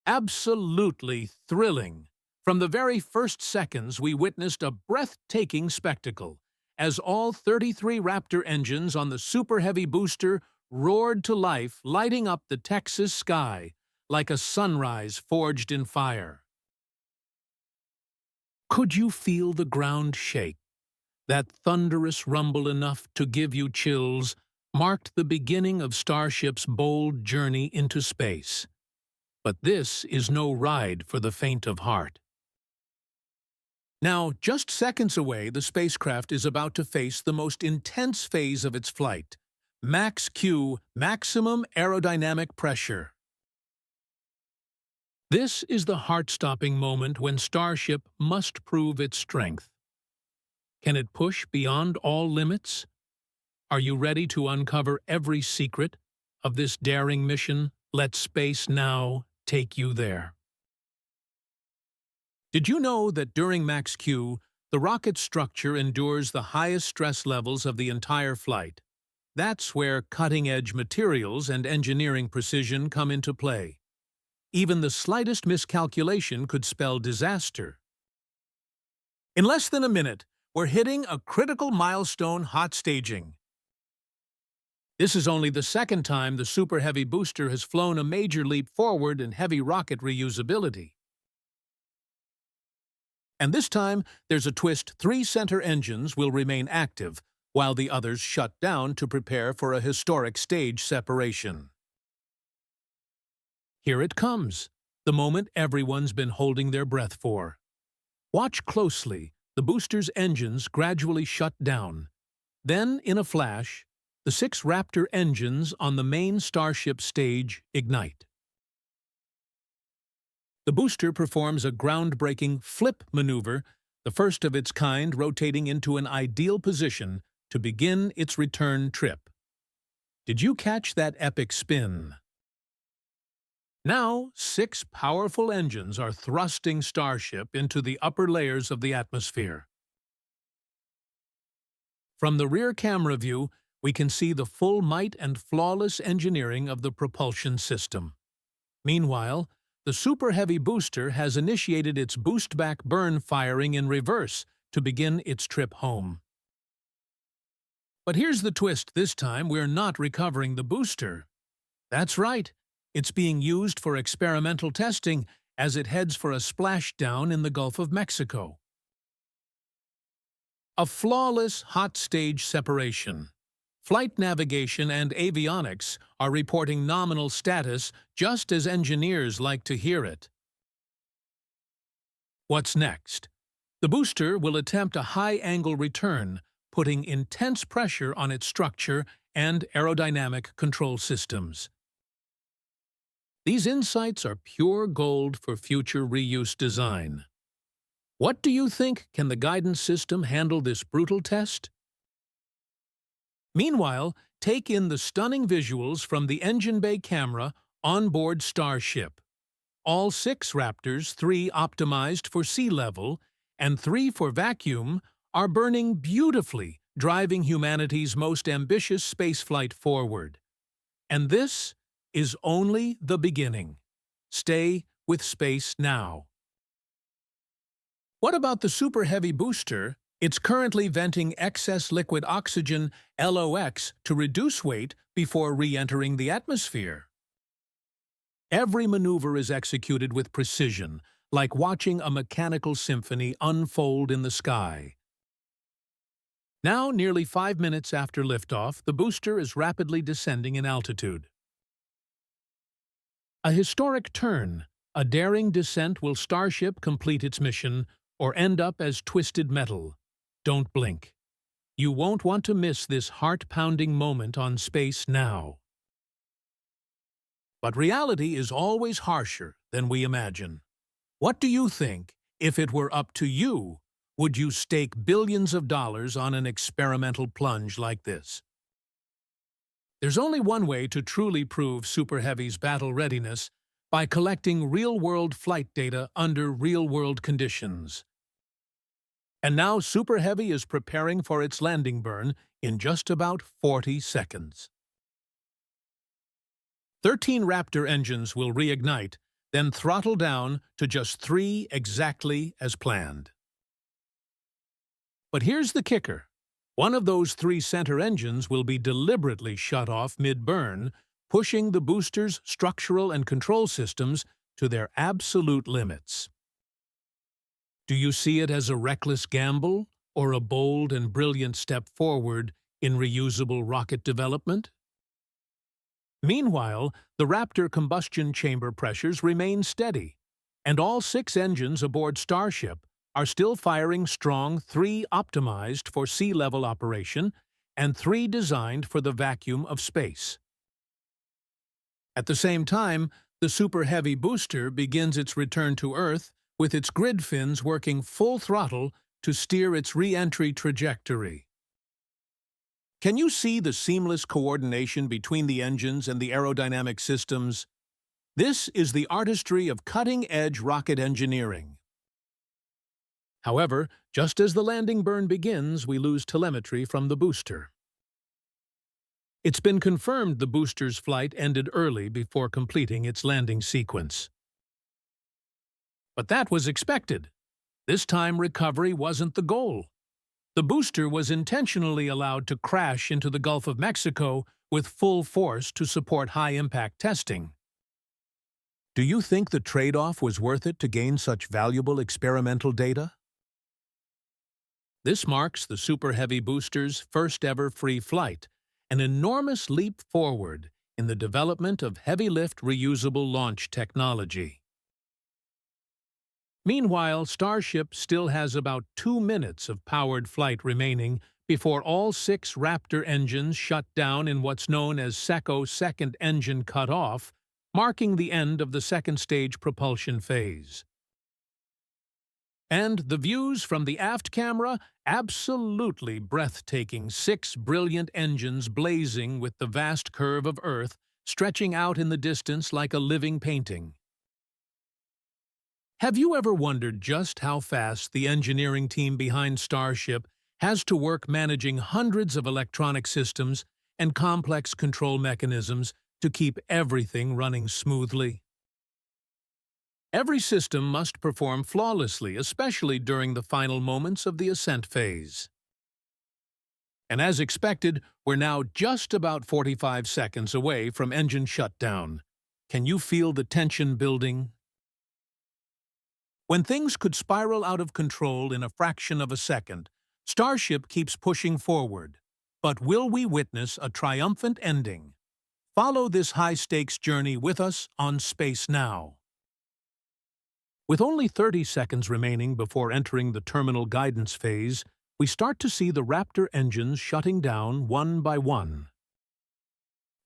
Absolutely thrilling. From the very first seconds, we witnessed a breathtaking spectacle as all 33 Raptor engines on the Super Heavy booster roared to life, lighting up the Texas sky like a sunrise forged in fire. Could you feel the ground shake? That thunderous rumble enough to give you chills marked the beginning of Starship's bold journey into space. But this is no ride for the faint of heart. Now, just seconds away, the spacecraft is about to face the most intense phase of its flight, Max Q, maximum aerodynamic pressure. This is the heart-stopping moment when Starship must prove its strength. Can it push beyond all limits? Are you ready to uncover every secret of this daring mission? Let space now take you there. Did you know that during Max Q, the rocket's structure endures the highest stress levels of the entire flight? That's where cutting-edge materials and engineering precision come into play. Even the slightest miscalculation could spell disaster. In less than a minute, we're hitting a critical milestone: hot staging. This is only the second time the Super Heavy booster has flown a major leap forward in heavy rocket reusability. And this time, there's a twist: 3 center engines will remain active, while the others shut down to prepare for a historic stage separation. Here it comes, the moment everyone's been holding their breath for. Watch closely. The booster's engines gradually shut down. Then, in a flash, the 6 Raptor engines on the main Starship stage ignite. The booster performs a groundbreaking flip maneuver, the first of its kind, rotating into an ideal position to begin its return trip. Did you catch that epic spin? Now, 6 powerful engines are thrusting Starship into the upper layers of the atmosphere. From the rear camera view, we can see the full might and flawless engineering of the propulsion system. Meanwhile, the Super Heavy booster has initiated its boost-back burn firing in reverse to begin its trip home. But here's the twist: this time we're not recovering the booster. That's right, it's being used for experimental testing as it heads for a splashdown in the Gulf of Mexico. A flawless hot stage separation. Flight navigation and avionics are reporting nominal status, just as engineers like to hear it. What's next? The booster will attempt a high-angle return, putting intense pressure on its structure and aerodynamic control systems. These insights are pure gold for future reuse design. What do you think? Can the guidance system handle this brutal test? Meanwhile, take in the stunning visuals from the engine bay camera on board Starship. All 6 Raptors, 3 optimized for sea level and 3 for vacuum, are burning beautifully, driving humanity's most ambitious spaceflight forward. And this is only the beginning. Stay with space now. What about the Super Heavy booster? It's currently venting excess liquid oxygen, LOX, to reduce weight before re-entering the atmosphere. Every maneuver is executed with precision, like watching a mechanical symphony unfold in the sky. Now, nearly 5 minutes after liftoff, the booster is rapidly descending in altitude. A historic turn, a daring descent. Will Starship complete its mission or end up as twisted metal? Don't blink. You won't want to miss this heart-pounding moment on Space Now. But reality is always harsher than we imagine. What do you think? If it were up to you, would you stake billions of dollars on an experimental plunge like this? There's only one way to truly prove Super Heavy's battle readiness: by collecting real-world flight data under real-world conditions. And now Super Heavy is preparing for its landing burn in just about 40 seconds. 13 Raptor engines will reignite, then throttle down to just 3 exactly as planned. But here's the kicker. One of those 3 center engines will be deliberately shut off mid-burn, pushing the booster's structural and control systems to their absolute limits. Do you see it as a reckless gamble or a bold and brilliant step forward in reusable rocket development? Meanwhile, the Raptor combustion chamber pressures remain steady, and all 6 engines aboard Starship are still firing strong, 3 optimized for sea-level operation and 3 designed for the vacuum of space. At the same time, the Super Heavy booster begins its return to Earth with its grid fins working full throttle to steer its re-entry trajectory. Can you see the seamless coordination between the engines and the aerodynamic systems? This is the artistry of cutting-edge rocket engineering. However, just as the landing burn begins, we lose telemetry from the booster. It's been confirmed the booster's flight ended early before completing its landing sequence. But that was expected. This time recovery wasn't the goal. The booster was intentionally allowed to crash into the Gulf of Mexico with full force to support high-impact testing. Do you think the trade-off was worth it to gain such valuable experimental data? This marks the Super Heavy booster's first-ever free flight, an enormous leap forward in the development of heavy-lift reusable launch technology. Meanwhile, Starship still has about 2 minutes of powered flight remaining before all 6 Raptor engines shut down in what's known as SECO second engine cut-off, marking the end of the second-stage propulsion phase. And the views from the aft camera? Absolutely breathtaking. 6 brilliant engines blazing with the vast curve of Earth stretching out in the distance like a living painting. Have you ever wondered just how fast the engineering team behind Starship has to work managing hundreds of electronic systems and complex control mechanisms to keep everything running smoothly? Every system must perform flawlessly, especially during the final moments of the ascent phase. And as expected, we're now just about 45 seconds away from engine shutdown. Can you feel the tension building? When things could spiral out of control in a fraction of a second, Starship keeps pushing forward. But will we witness a triumphant ending? Follow this high-stakes journey with us on Space Now. With only 30 seconds remaining before entering the terminal guidance phase, we start to see the Raptor engines shutting down one by one.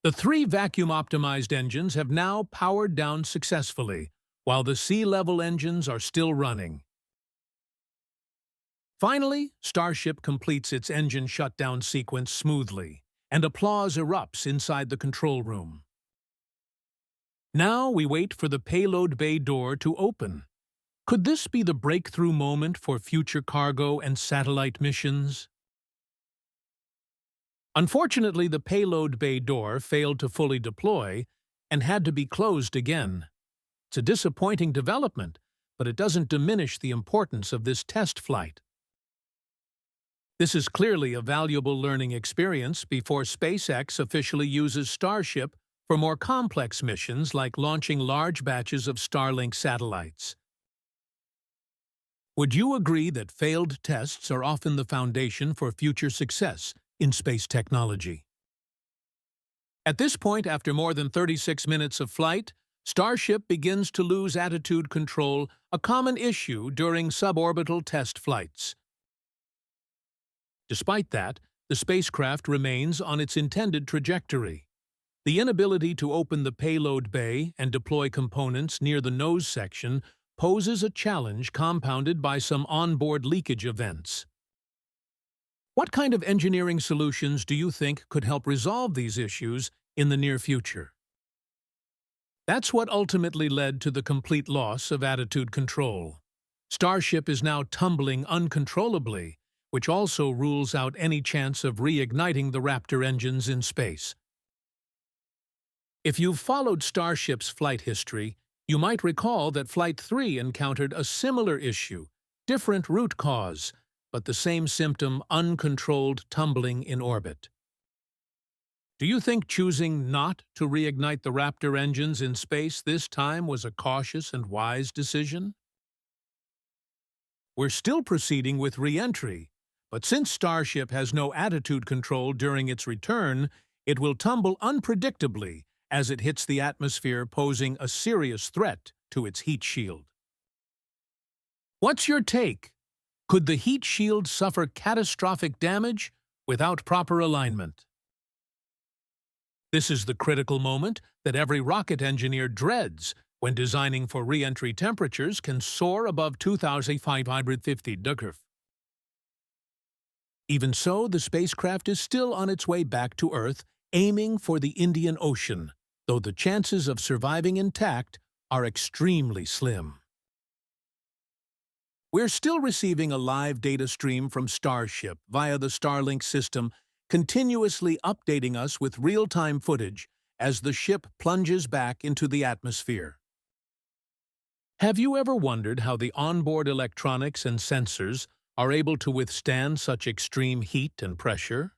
The 3 vacuum-optimized engines have now powered down successfully, while the sea-level engines are still running. Finally, Starship completes its engine shutdown sequence smoothly, and applause erupts inside the control room. Now we wait for the payload bay door to open. Could this be the breakthrough moment for future cargo and satellite missions? Unfortunately, the payload bay door failed to fully deploy and had to be closed again. It's a disappointing development, but it doesn't diminish the importance of this test flight. This is clearly a valuable learning experience before SpaceX officially uses Starship for more complex missions like launching large batches of Starlink satellites. Would you agree that failed tests are often the foundation for future success in space technology? At this point, after more than 36 minutes of flight, Starship begins to lose attitude control, a common issue during suborbital test flights. Despite that, the spacecraft remains on its intended trajectory. The inability to open the payload bay and deploy components near the nose section poses a challenge compounded by some onboard leakage events. What kind of engineering solutions do you think could help resolve these issues in the near future? That's what ultimately led to the complete loss of attitude control. Starship is now tumbling uncontrollably, which also rules out any chance of reigniting the Raptor engines in space. If you've followed Starship's flight history, You might recall that Flight 3 encountered a similar issue, different root cause, but the same symptom, uncontrolled tumbling in orbit. Do you think choosing not to reignite the Raptor engines in space this time was a cautious and wise decision? We're still proceeding with re-entry, but since Starship has no attitude control during its return, it will tumble unpredictably as it hits the atmosphere, posing a serious threat to its heat shield. What's your take? Could the heat shield suffer catastrophic damage without proper alignment? This is the critical moment that every rocket engineer dreads when designing for re-entry temperatures can soar above 2,550 degrees. Even so, the spacecraft is still on its way back to Earth, aiming for the Indian Ocean, though the chances of surviving intact are extremely slim. We're still receiving a live data stream from Starship via the Starlink system, continuously updating us with real-time footage as the ship plunges back into the atmosphere. Have you ever wondered how the onboard electronics and sensors are able to withstand such extreme heat and pressure?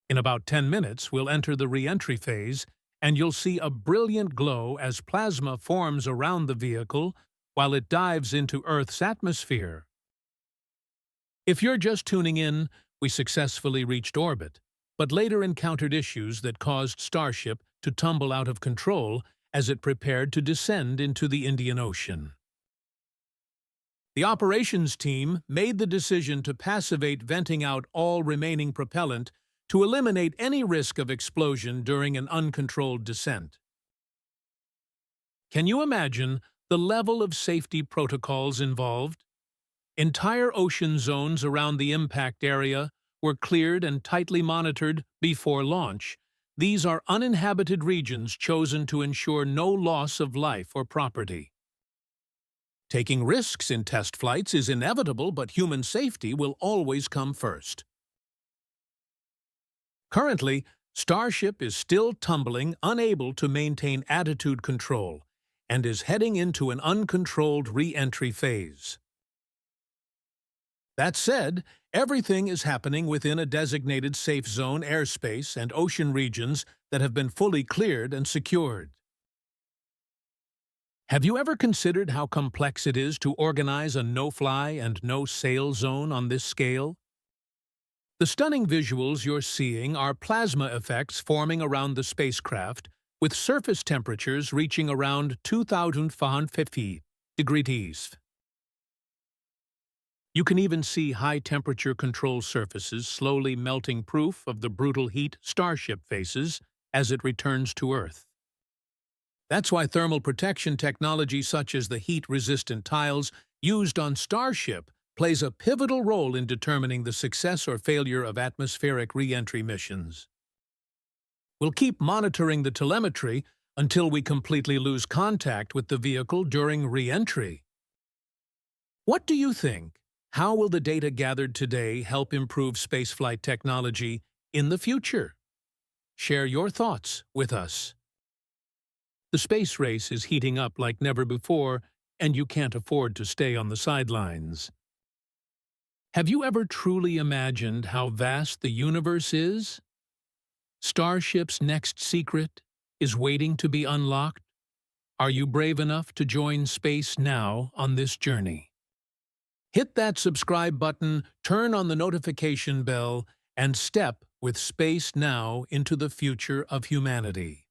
In about 10 minutes, we'll enter the re-entry phase, and you'll see a brilliant glow as plasma forms around the vehicle while it dives into Earth's atmosphere. If you're just tuning in, we successfully reached orbit, but later encountered issues that caused Starship to tumble out of control as it prepared to descend into the Indian Ocean. The operations team made the decision to passivate venting out all remaining propellant to eliminate any risk of explosion during an uncontrolled descent. Can you imagine the level of safety protocols involved? Entire ocean zones around the impact area were cleared and tightly monitored before launch. These are uninhabited regions chosen to ensure no loss of life or property. Taking risks in test flights is inevitable, but human safety will always come first. Currently, Starship is still tumbling, unable to maintain attitude control, and is heading into an uncontrolled re-entry phase. That said, everything is happening within a designated safe zone airspace and ocean regions that have been fully cleared and secured. Have you ever considered how complex it is to organize a no-fly and no-sail zone on this scale? The stunning visuals you're seeing are plasma effects forming around the spacecraft, with surface temperatures reaching around 2,550 degrees. You can even see high-temperature control surfaces slowly melting, proof of the brutal heat Starship faces as it returns to Earth. That's why thermal protection technology such as the heat-resistant tiles used on Starship plays a pivotal role in determining the success or failure of atmospheric re-entry missions. We'll keep monitoring the telemetry until we completely lose contact with the vehicle during re-entry. What do you think? How will the data gathered today help improve spaceflight technology in the future? Share your thoughts with us. The space race is heating up like never before, and you can't afford to stay on the sidelines. Have you ever truly imagined how vast the universe is? Starship's next secret is waiting to be unlocked. Are you brave enough to join space now on this journey? Hit that subscribe button, turn on the notification bell, and step with Space Now into the future of humanity.